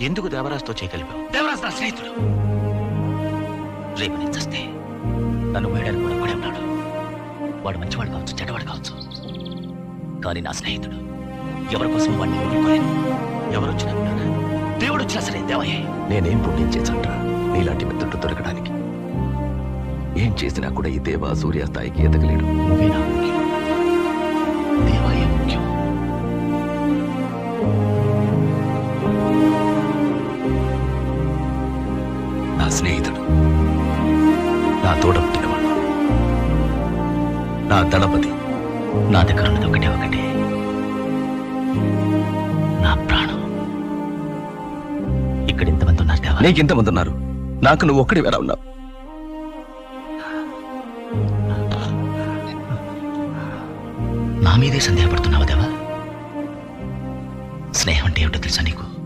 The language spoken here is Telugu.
ఎందుకు దేవరాజుతో చేయగలిపావు? దేవరాజు నా స్నేహితుడు. రేపు నేను చస్తే నన్ను వేయడానికి కూడా ఒకడే ఉన్నాడు. వాడు మంచివాడు కావచ్చు, చెడ్డవాడు కావచ్చు, కానీ నా స్నేహితుడు. ఎవరి కోసం వాడిని వదులుకోలేను. ఎవరు వచ్చినా కూడా, దేవుడు వచ్చినా సరే దేవయ్యే. నేనేం పుణ్యం చేశాంట్రా నీలాంటి మిత్రుడు దొరకడానికి? ఏం చేసినా కూడా ఈ దేవ సూర్య స్థాయికి ఎదగలేడు. నువ్వే నా ముఖ్యం, దేవయ్యే ముఖ్యం. నా స్నేహితుడు, నా తోడ పుట్టినవాడు, నా దళపతి. నా దగ్గర ఉన్నది ఒకటే ఒకటే, నా ప్రాణం. ఇక్కడ ఇంతమంది ఉన్నారు దేవా. నీకెంతమంది ఉన్నారు? నాకు నువ్వు ఒక్కడి వేళ ఉన్నావు. నా మీదే సందేహపడుతున్నావా దేవా? స్నేహం అంటే ఏమిటో తెలుసా నీకు?